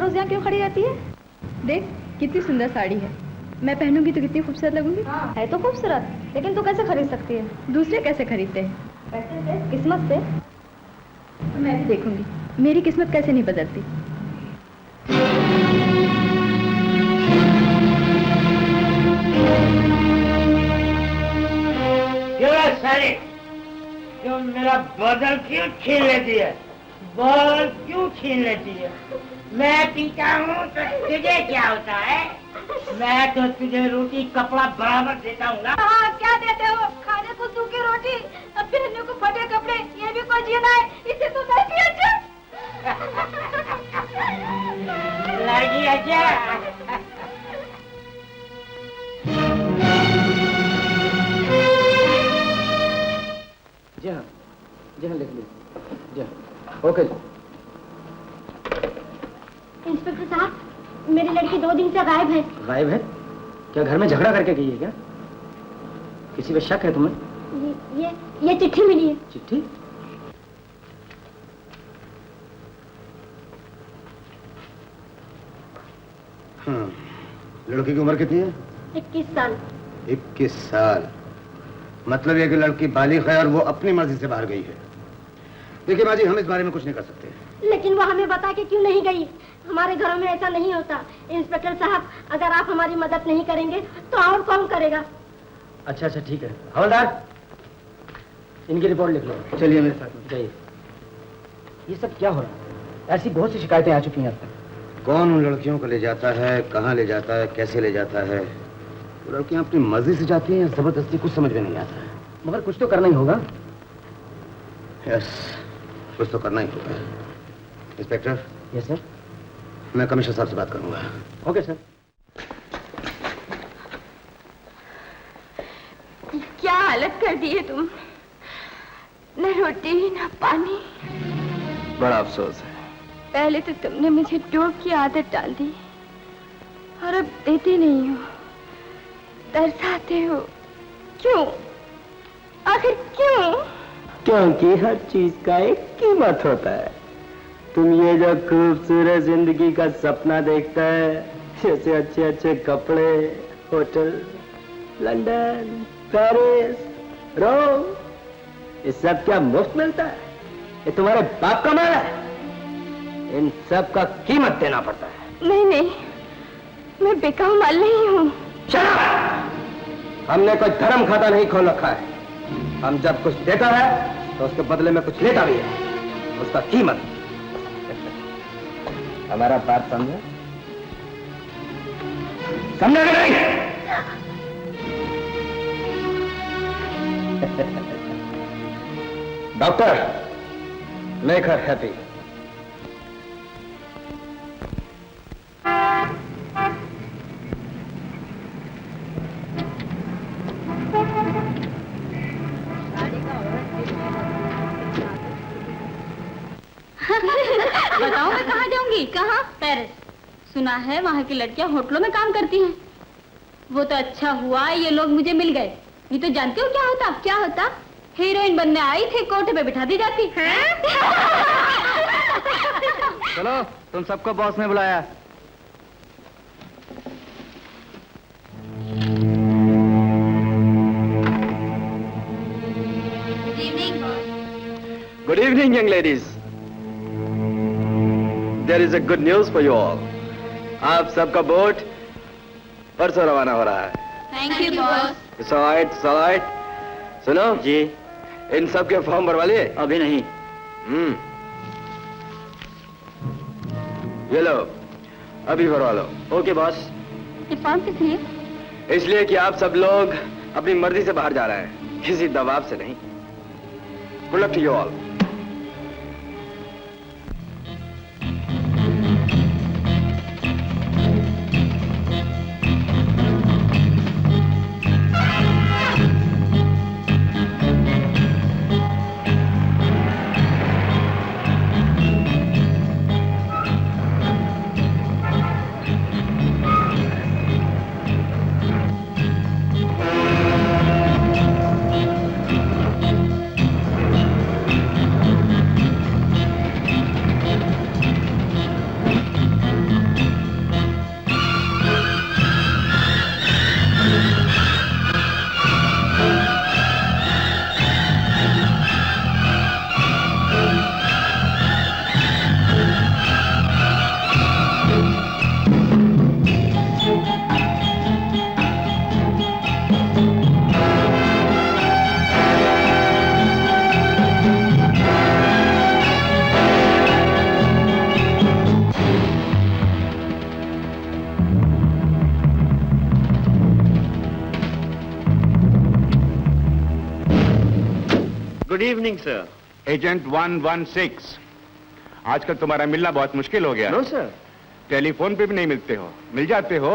रोज यहाँ क्यों खड़ी रहती है? देख कितनी सुंदर साड़ी है, मैं पहनूंगी तो कितनी खूबसूरत लगूंगी। है तो खूबसूरत, लेकिन तू कैसे खरीद सकती है? दूसरे कैसे खरीदते हैं? पैसे से, किस्मत से। तो मैं भी देखूंगी मेरी किस्मत कैसे नहीं बदलती। क्यों मेरा बदल क्यों छीन लेती है? बॉल क्यों छीन लेती है? मैं पीता हूँ तो तुझे क्या होता है? मैं तो तुझे रोटी कपड़ा बराबर देता हूँ ना। हाँ, क्या देते हो? खाने को सूखी रोटी, अब पहनने को फटे कपड़े, ये भी कोई जीना है? इसे तो लड़की अच्छा। लड़की अच्छा। जी हाँ लिख लीजिए। जी हाँ, ओके। इंस्पेक्टर साहब, मेरी लड़की 2 दिन से गायब है। गायब है? क्या घर में झगड़ा करके गई है क्या? किसी पे शक है तुम्हें? ये चिट्ठी मिली है। चिट्ठी? हाँ, लड़की की उम्र कितनी है? 21 साल। 21 साल, मतलब ये कि लड़की बालिग है और वो अपनी मर्जी से बाहर गई है। देखिए माँ जी, हम इस बारे में कुछ नहीं कर सकते। लेकिन वो हमें बता के क्यों नहीं गई? हमारे घरों में ऐसा नहीं होता। इंस्पेक्टर साहब, अगर आप हमारी मदद नहीं करेंगे तो और कौन करेगा? अच्छा ठीक है। हवलदार, इनकी रिपोर्ट लिख लो। चलिए मेरे साथ में। जाइए। ये सब क्या हो रहा है? ऐसी बहुत सी शिकायतें आ चुकी हैं अब तक। कौन उन लड़कियों को ले जाता है, कहाँ ले जाता है, कैसे ले जाता है? वो लड़कियां अपनी मर्जी से जाती हैं या जबरदस्ती, कुछ समझ में नहीं आता है। मगर कुछ तो करना ही होगा। यस, कुछ तो करना ही होगा। इंस्पेक्टर। Yes sir. मैं कमिश्नर साहब से बात करूंगा। Okay sir. क्या हालत कर दी है तुम, न रोटी न पानी। बड़ा अफसोस है। पहले तो तुमने मुझे डोप की आदत डाल दी और अब देते नहीं हो, तरसाते हो। क्यों? आखिर क्यों? क्योंकि हर चीज का एक कीमत होता है। तुम ये जो खूबसूरत जिंदगी का सपना देखता है, जैसे अच्छे अच्छे कपड़े, होटल, लंदन, पेरिस, रोम, ये सब क्या मुफ्त मिलता है? ये तुम्हारे बाप का माल है। इन सब का कीमत देना पड़ता है। नहीं, मैं बेकाऊ माल नहीं हूँ। हमने कोई धर्म खाता नहीं खोल रखा है। हम जब कुछ देता है तो उसके बदले में kuch लेता भी है, उसका कीमत। हमारा बात समझे? समझा कि नहीं? Doctor, make her happy. बताओ मैं कहाँ जाऊंगी? कहाँ? पेरिस। सुना है वहाँ की लड़कियाँ होटलों में काम करती हैं। वो तो अच्छा हुआ ये लोग मुझे मिल गए, नहीं तो जानते हो क्या होता? क्या होता? हीरोइन बनने आई थी, कोठे पे बिठा दी जाती है। चलो, तुम सबको बॉस ने बुलाया। Good evening, young ladies. There is a good news for you all. आप सबका बोट परसों रवाना हो रहा है। Thank you boss. It's all right, it's all right. सुनो जी, इन सब के फॉर्म भरवा लिए? अभी नहीं। ये लो, अभी भरवा लो। Okay boss. ये फॉर्म किस लिए? इसलिए कि आप सब लोग अपनी मर्जी से बाहर जा रहे हैं, किसी दबाव से नहीं। Good luck to you all. Good evening sir. Agent 116, आजकल तुम्हारा मिलना बहुत मुश्किल हो गया। No sir. टेलीफोन पे भी नहीं मिलते हो, मिल जाते हो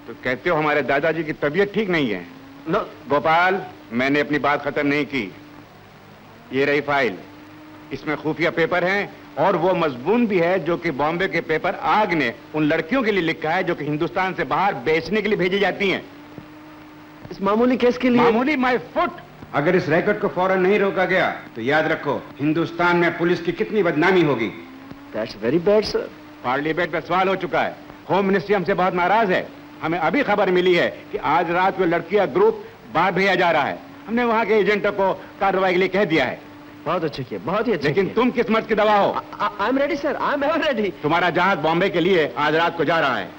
तो कहते हो हमारे दादाजी की तबीयत ठीक नहीं है। नो। गोपाल, मैंने अपनी बात खत्म नहीं की। ये रही फाइल, इसमें खुफिया पेपर हैं और वो मजबून भी है जो कि बॉम्बे के पेपर आग ने उन लड़कियों के लिए लिखा है जो कि हिंदुस्तान से बाहर बेचने के लिए भेजी जाती हैं। इस मामूली केस के लिए? मामूली माय फुट। अगर इस रैकेट को फौरन नहीं रोका गया तो याद रखो हिंदुस्तान में पुलिस की कितनी बदनामी होगी। That's very bad sir. Parliament में सवाल हो चुका है, होम मिनिस्ट्री हमसे बहुत नाराज है। हमें अभी खबर मिली है कि आज रात वो लड़कियां ग्रुप बाहर भेजा जा रहा है। हमने वहां के एजेंटों को कार्रवाई के लिए कह दिया है। बहुत अच्छे किए, बहुत ही अच्छे। लेकिन तुम किस्मत की दवा हो। I am ready sir, I am ever ready. तुम्हारा जहाज बॉम्बे के लिए आज रात को जा रहा है,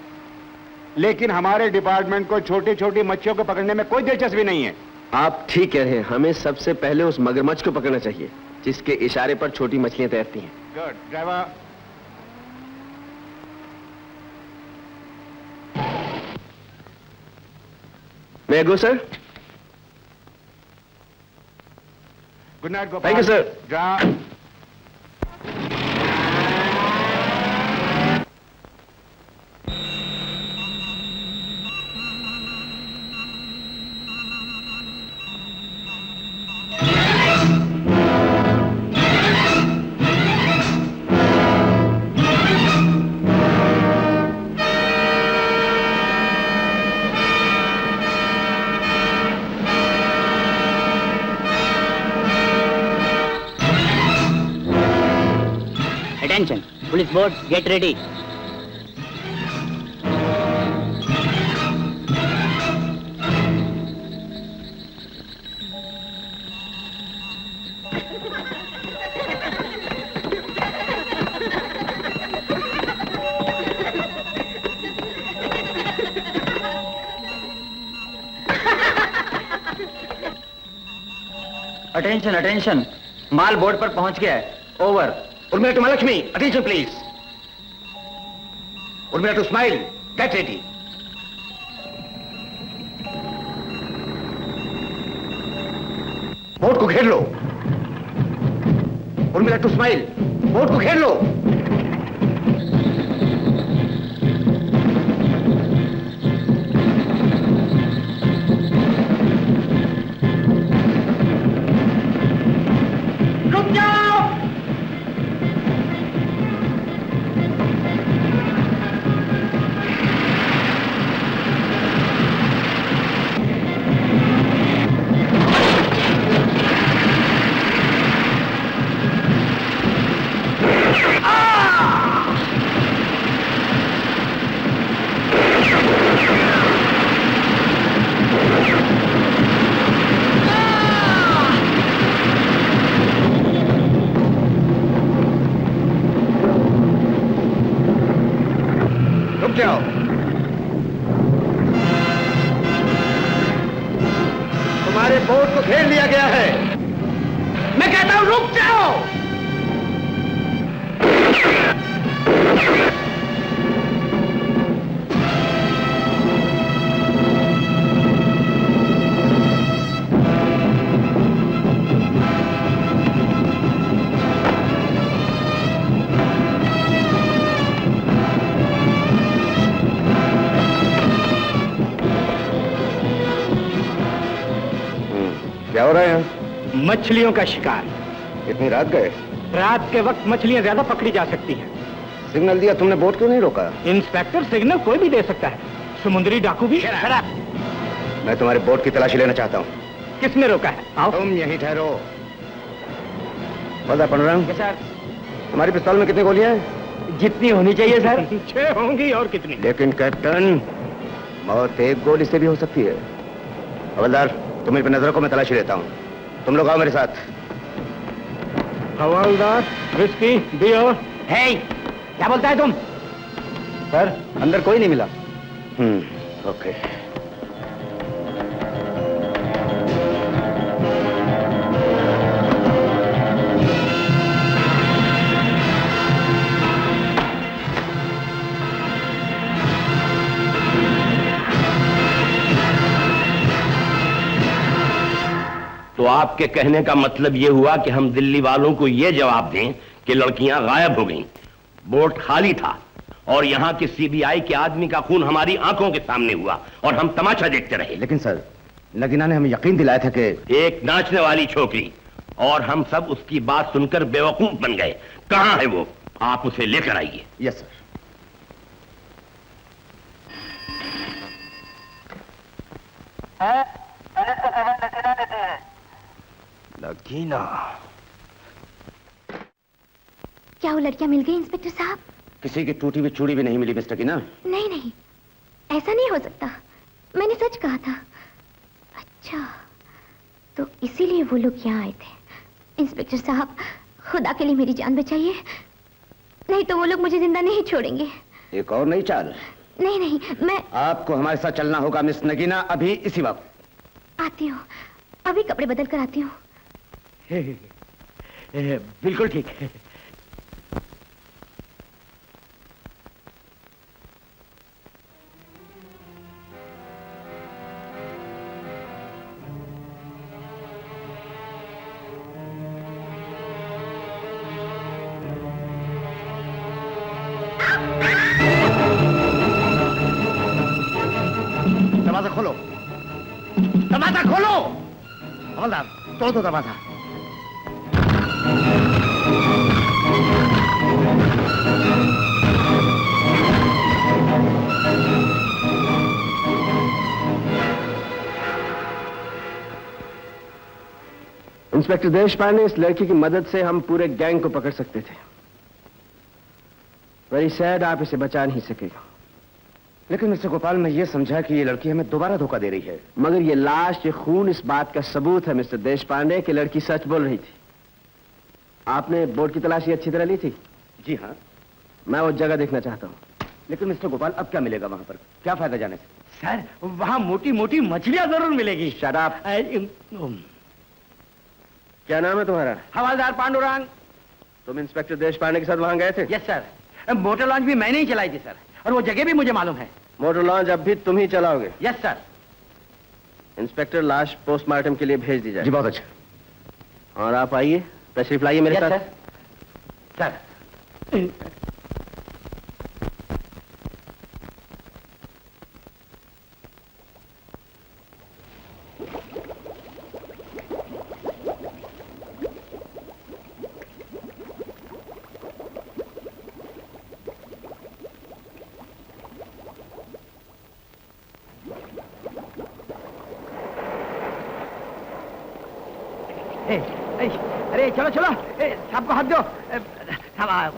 लेकिन हमारे डिपार्टमेंट को छोटी छोटी मच्छियों को पकड़ने में कोई दिलचस्पी नहीं है। आप ठीक कह रहे हैं, हमें सबसे पहले उस मगरमच्छ को पकड़ना चाहिए जिसके इशारे पर छोटी मछलियां तैरती हैं। Good driver. May I go sir? Good night Gopal. Thank you sir. जा। Attention, police boats, get ready. Attention attention, माल बोर्ड पर पहुंच गया है। Over. Urmila to Mahalakshmi, attention please. Urmila to smile, get ready. Boat को घेर लो। उर्मिला टू स्माइल, बोट को घेर लो। रुक जाओ। जाओ। तुम्हारे बोट को घेर लिया गया है। मैं कहता हूं रुक जाओ। क्या हो रहा है यहाँ? मछलियों का शिकार। इतनी रात गए? रात के वक्त मछलियां ज्यादा पकड़ी जा सकती हैं। सिग्नल दिया तुमने, बोट क्यों नहीं रोका? इंस्पेक्टर, सिग्नल कोई भी दे सकता है, समुद्री डाकू भी। मैं तुम्हारे बोट की तलाशी लेना चाहता हूँ। किसने रोका है? आओ। तुम यहीं ठहरो। बता पनराम, सर, तुम्हारी पिस्तौल में कितनी गोलियां हैं? जितनी होनी चाहिए सर। 6 होंगी और कितनी। लेकिन कैप्टन, मौत एक गोली से भी हो सकती है। हवलदार, तुम इन पे नजर रखो, मैं तलाशी लेता हूँ। तुम लोग आओ मेरे साथ। हवलदार, विस्की, बियर। हे, क्या बोलता है तुम? सर, अंदर कोई नहीं मिला। ओके। तो आपके कहने का मतलब यह हुआ कि हम दिल्ली वालों को यह जवाब दें कि लड़कियां गायब हो गईं, बोट खाली था और यहां के सीबीआई के आदमी का खून हमारी आंखों के सामने हुआ और हम तमाशा देखते रहे। लेकिन सर, नगीना ने हमें यकीन दिलाया था कि एक नाचने वाली छोकरी, और हम सब उसकी बात सुनकर बेवकूफ बन गए। कहां है वो? आप उसे लेकर आइए। Yes sir. नगीना, क्या वो लड़कियां मिल गई इंस्पेक्टर साहब? किसी की टूटी हुई चूड़ी भी नहीं मिली मिस्टर कीना। नहीं नहीं, ऐसा नहीं हो सकता, मैंने सच कहा था। अच्छा, तो इसीलिए वो लोग यहाँ आए थे। इंस्पेक्टर साहब, खुदा के लिए मेरी जान बचाइए, नहीं तो वो लोग मुझे जिंदा नहीं छोड़ेंगे। एक और नई चाल? नहीं नहीं, मैं आपको हमारे साथ चलना होगा मिस नगीना, अभी इसी वक्त। आती हूँ, अभी कपड़े बदल कर आती हूँ। बिल्कुल ठीक है। दरवाजा खोलो, दरवाजा खोलो। हवलदार, तोड़ दो दरवाजा। इंस्पेक्टर देश पांडे, इस लड़की की मदद से हम पूरे गैंग को पकड़ सकते थे। वेरी सैड, आप इसे बचा नहीं सकेगा। लेकिन मिस्टर गोपाल, मैं ये समझा कि ये लड़की हमें दोबारा धोखा दे रही है। मगर ये लाश, ये खून इस बात का सबूत है मिस्टर देश पांडे कि लड़की सच बोल रही थी। आपने बोर्ड की तलाशी अच्छी तरह ली थी? जी हाँ। मैं वो जगह देखना चाहता हूँ। लेकिन मिस्टर गोपाल, अब क्या मिलेगा वहां पर? क्या फायदा जाने से? सर, वहाँ मोटी मोटी मछलियां जरूर मिलेगी। Shut up. क्या नाम है तुम्हारा? हवलदार पांडुरंग। तुम इंस्पेक्टर देश पांडे के साथ वहां गए थे? यस सर, मोटर लॉन्च भी मैंने ही चलाई थी सर, और वो जगह भी मुझे मालूम है। मोटर लॉन्च अब भी तुम ही चलाओगे? Yes sir. इंस्पेक्टर, लाश पोस्टमार्टम के लिए भेज दी जाए। जी बहुत अच्छा। और आप आइए, तशरीफ लाइए मेरे साथ। सर। अरे चलो चलो, सबको हाथ दो।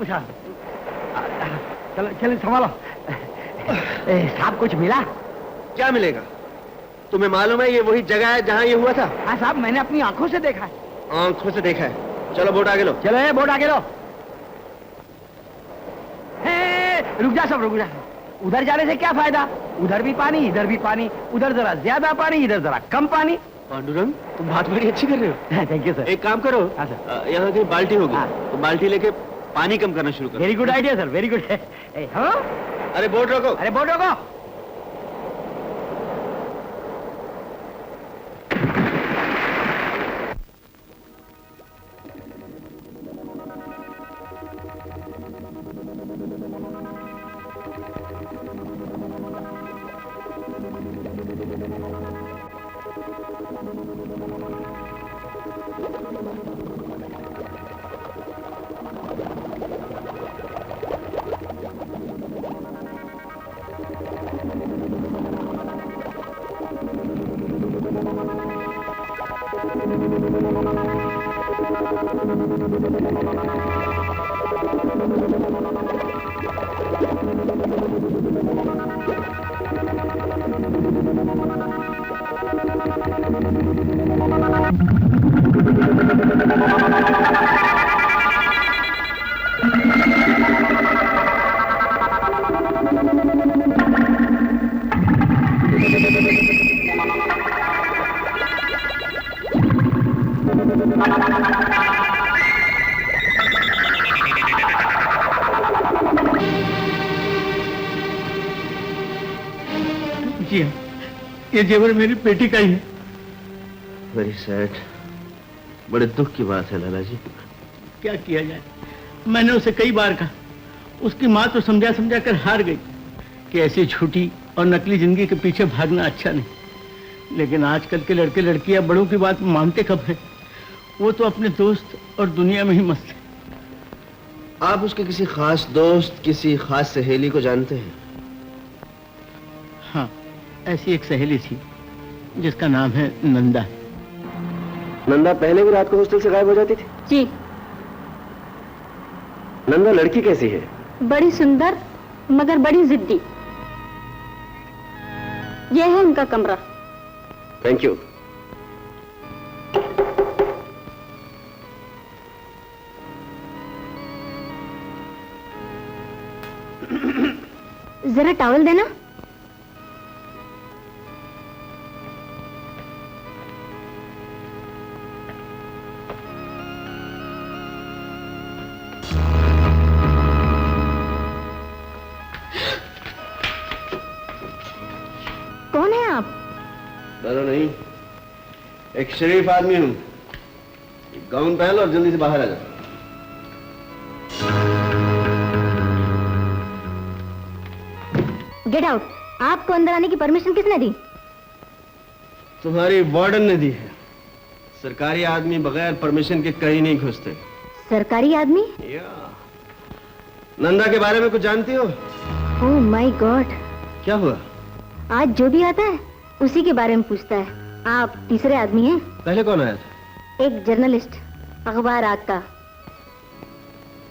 उठा, चलो चलो संभालो। साहब, कुछ मिला? क्या मिलेगा? तुम्हें मालूम है ये वही जगह है जहां ये हुआ था? हाँ साहब, मैंने अपनी आंखों से देखा है। आंखों से देखा है? चलो बोट आगे लो। चलो ये बोट आगे लो। रुक जा सब, रुक जा। उधर जाने से क्या फायदा? उधर भी पानी, इधर भी पानी, उधर जरा ज्यादा पानी, इधर जरा कम पानी। पांडुरंग, तुम बात बड़ी अच्छी कर रहे हो। Thank you sir. एक काम करो, हाँ सर। यहाँ की बाल्टी होगी, हाँ। तो बाल्टी लेके पानी कम करना शुरू करो। Very good idea sir, very good. हाँ? अरे बोट रोको। अरे बोट रोको। ये जेवर मेरी बेटी का ही है। Very sad. बड़े दुख की बात है लाला जी। क्या किया जाए, मैंने उसे कई बार कहा, उसकी माँ तो समझा समझा कर हार गई कि ऐसी झूठी और नकली जिंदगी के पीछे भागना अच्छा नहीं। लेकिन आजकल के लड़के लड़कियां बड़ों की बात मानते कब है? वो तो अपने दोस्त और दुनिया में ही मस्त है। आप उसके किसी खास दोस्त, किसी खास सहेली को जानते हैं? हाँ, ऐसी एक सहेली थी जिसका नाम है नंदा। नंदा पहले भी रात को हॉस्टल से गायब हो जाती थी? जी। नंदा लड़की कैसी है? बड़ी सुंदर मगर बड़ी जिद्दी। यह है उनका कमरा। Thank you. जरा टॉवल देना। कौन है आप? डरो नहीं, एक शरीफ आदमी हूं। गाउन पहन लो और जल्दी से बाहर आ जाओ। Get out. आपको अंदर आने की परमिशन किसने दी? तुम्हारी वार्डन ने दी है। सरकारी आदमी बगैर परमिशन के कहीं नहीं घुसते। सरकारी आदमी? नंदा के बारे में कुछ जानती हो? Oh my God. क्या हुआ? आज जो भी आता है उसी के बारे में पूछता है। आप तीसरे आदमी हैं। पहले कौन आया था? एक जर्नलिस्ट, अखबार आग का।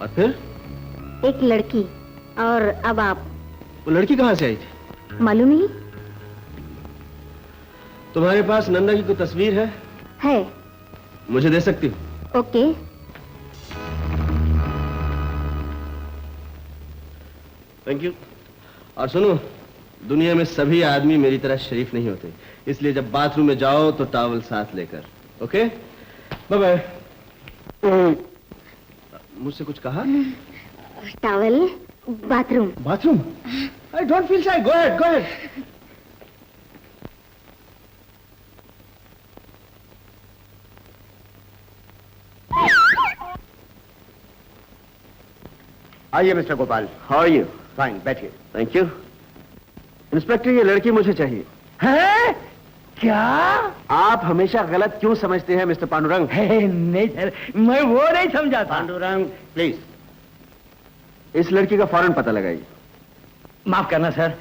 और फिर? एक लड़की, और अब आप। वो लड़की कहाँ से आई थी? मालूम नहीं। तुम्हारे पास नंदा की कोई तस्वीर है? है। मुझे दे सकती हो? ओके। Thank you. और सुनो, दुनिया में सभी आदमी मेरी तरह शरीफ नहीं होते, इसलिए जब बाथरूम में जाओ तो टॉवल साथ लेकर। Okay, bye bye. मुझसे कुछ कहा? Towel, bathroom. Bathroom? I don't feel shy. Go ahead, go ahead. आइए mister Gopal. How are you? Fine, बैठिए। Thank you. इंस्पेक्टर, ये लड़की मुझे चाहिए। है क्या? आप हमेशा गलत क्यों समझते हैं मिस्टर पांडुरंग? नहीं सर, मैं वो नहीं समझा था। पांडुरंग प्लीज। इस लड़की का फौरन पता लगाइए। माफ करना सर,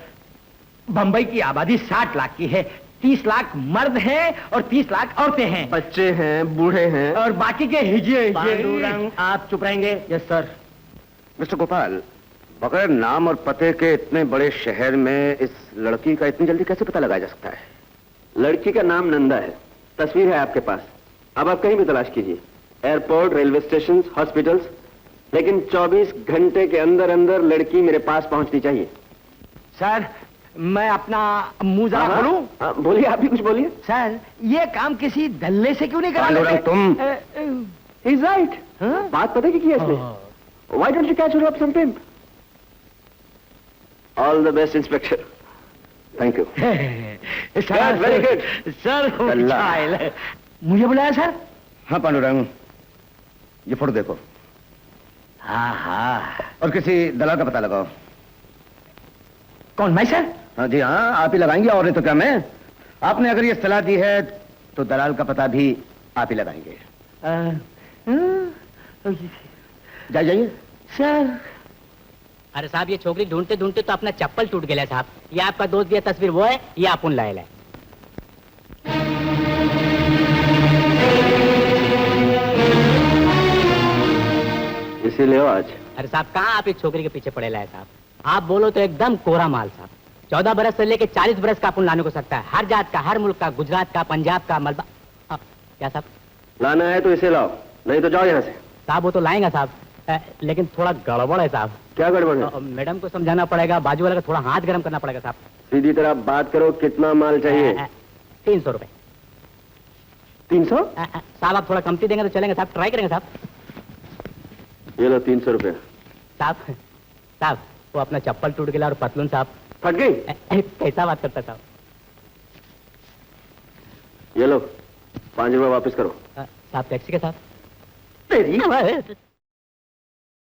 बंबई की आबादी 60 लाख की है। 30 लाख मर्द हैं और 30 लाख औरतें हैं। बच्चे हैं, बूढ़े हैं, और बाकी के हिजे। पांडुरंग आप चुप रहेंगे? Yes sir. मिस्टर गोपाल, बगैर नाम और पते के इतने बड़े शहर में इस लड़की का इतनी जल्दी कैसे पता लगाया जा सकता है? लड़की का नाम नंदा है, तस्वीर है आपके पास। अब आप कहीं भी तलाश कीजिए, एयरपोर्ट, रेलवे स्टेशन, हॉस्पिटल्स, लेकिन 24 घंटे के अंदर अंदर लड़की मेरे पास पहुंचनी चाहिए। सर, मैं अपना मुंह जरा खोलूं? बोलिए, आप भी कुछ बोलिए। सर, ये काम किसी दल्ले से क्यों नहीं करा पांडुरंग, लेते? तुम इज राइट। बात पता की है इसने। Why don't you catch her up some pimp? All the best, Inspector. Thank you. Sir, very good. Sir, Allah. चाइल। मुझे बुलाया सर? हाँ पांडुरंग, ये फोटो देखो हाँ। और किसी दलाल का पता लगाओ। कौन, मैं सर? हाँ जी हाँ, आप ही लगाएंगे और नहीं तो क्या मैं? आपने अगर ये सलाह दी है तो दलाल का पता भी आप ही लगाएंगे। जाइए सर। अरे साहब, ये छोकरी ढूंढते ढूंढते तो अपना चप्पल टूट गया साहब। ये आपका दोस्त दिया तस्वीर वो है, ये अपन लायल है। इसीलिए आज। अरे साहब, कहाँ आप इस छोकरी के पीछे पड़े लाए साहब? आप बोलो तो एकदम कोरा माल साहब। 14 बरस से लेके 40 बरस का अपन लाने को सकता है। हर जात का, हर मुल्क का, गुजरात का, पंजाब का, मलबा। क्या साहब? लाना है तो इसे लाओ, नहीं तो जाओ यहाँ से। साहब, वो तो लाएंगे साहब, लेकिन थोड़ा गड़बड़ है साहब। क्या गड़बड़ है? मैडम को समझाना पड़ेगा, बाजू वाले का थोड़ा हाथ गर्म करना पड़ेगा साहब। सीधी तरह बात करो, कितना माल चाहिए? 300 रुपए। 300? साहब, आप थोड़ा कमती देंगे तो चलेंगे साहब, ट्राई करेंगे साहब। ये लो 300 रुपए। साहब, वो अपना चप्पल टूट गया और पतलून साहब फट गई। कैसा बात करता साहब? ये लो 5 रुपए वापस करो। साहब टैक्सी के साथ तेरी